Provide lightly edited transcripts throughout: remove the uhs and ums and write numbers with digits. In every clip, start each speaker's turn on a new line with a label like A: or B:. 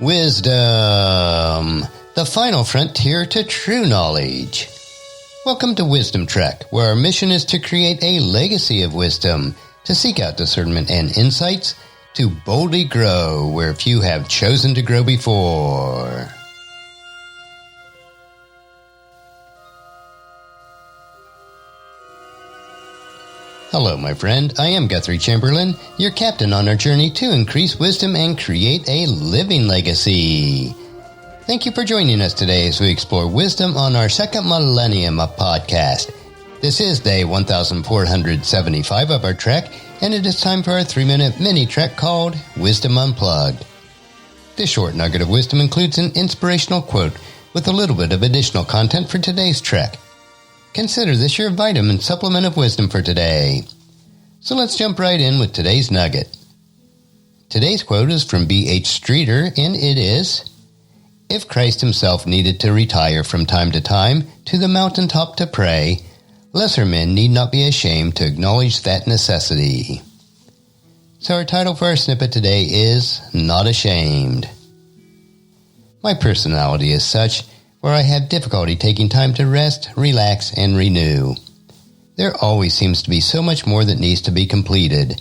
A: Wisdom, the final frontier to true knowledge. Welcome to Wisdom Trek, where our mission is to create a legacy of wisdom, to seek out discernment and insights, to boldly grow where few have chosen to grow before. Hello, my friend. I am Guthrie Chamberlain, your captain on our journey to increase wisdom and create a living legacy. Thank you for joining us today as we explore wisdom on our second millennium of podcast. This is day 1475 of our trek, and it is time for our 3-minute mini trek called Wisdom Unplugged. This short nugget of wisdom includes an inspirational quote with a little bit of additional content for today's trek. Consider this your vitamin supplement of wisdom for today. So let's jump right in with today's nugget. Today's quote is from B.H. Streeter, and it is, "If Christ himself needed to retire from time to time to the mountaintop to pray, lesser men need not be ashamed to acknowledge that necessity." So our title for our snippet today is Not Ashamed. My personality is such where I have difficulty taking time to rest, relax, and renew. There always seems to be so much more that needs to be completed.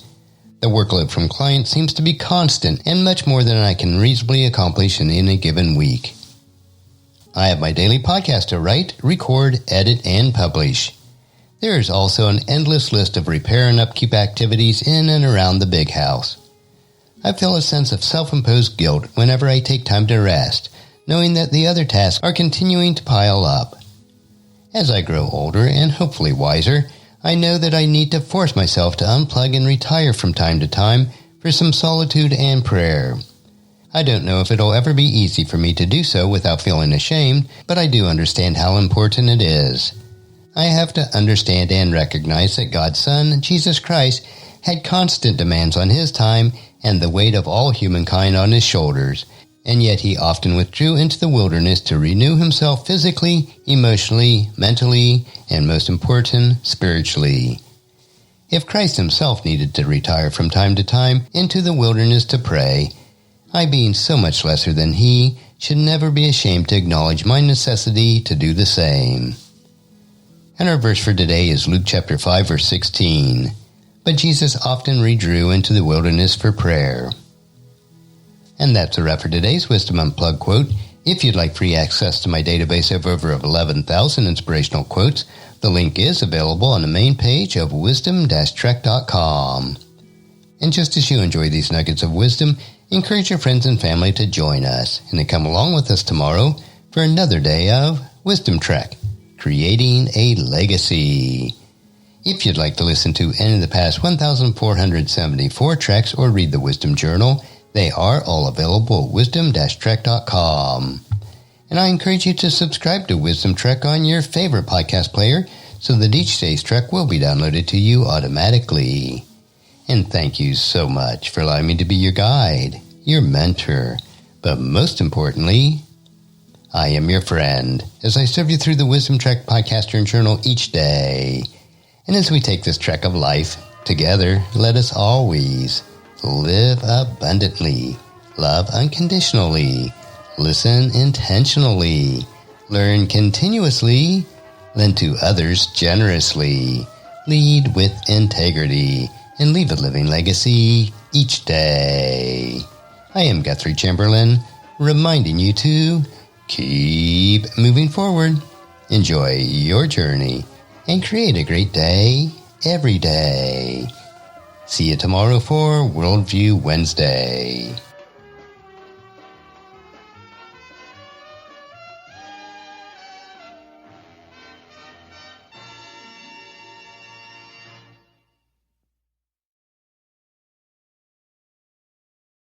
A: The workload from clients seems to be constant and much more than I can reasonably accomplish in a given week. I have my daily podcast to write, record, edit, and publish. There is also an endless list of repair and upkeep activities in and around the big house. I feel a sense of self-imposed guilt whenever I take time to rest, knowing that the other tasks are continuing to pile up. As I grow older and hopefully wiser, I know that I need to force myself to unplug and retire from time to time for some solitude and prayer. I don't know if it'll ever be easy for me to do so without feeling ashamed, but I do understand how important it is. I have to understand and recognize that God's Son, Jesus Christ, had constant demands on his time and the weight of all humankind on his shoulders, and yet he often withdrew into the wilderness to renew himself physically, emotionally, mentally, and most important, spiritually. If Christ himself needed to retire from time to time into the wilderness to pray, I, being so much lesser than he, should never be ashamed to acknowledge my necessity to do the same. And our verse for today is Luke chapter 5, verse 16. But Jesus often withdrew into the wilderness for prayer. And that's a wrap for today's Wisdom Unplugged quote. If you'd like free access to my database of over 11,000 inspirational quotes, the link is available on the main page of wisdom-trek.com. And just as you enjoy these nuggets of wisdom, encourage your friends and family to join us and to come along with us tomorrow for another day of Wisdom Trek, creating a legacy. If you'd like to listen to any of the past 1,474 treks or read the Wisdom Journal, they are all available at wisdom-trek.com. And I encourage you to subscribe to Wisdom Trek on your favorite podcast player so that each day's trek will be downloaded to you automatically. And thank you so much for allowing me to be your guide, your mentor, but most importantly, I am your friend as I serve you through the Wisdom Trek podcast and journal each day. And as we take this trek of life together, let us always live abundantly, love unconditionally, listen intentionally, learn continuously, lend to others generously, lead with integrity, and leave a living legacy each day. I am Guthrie Chamberlain, reminding you to keep moving forward, enjoy your journey, and create a great day every day. See you tomorrow for Worldview Wednesday.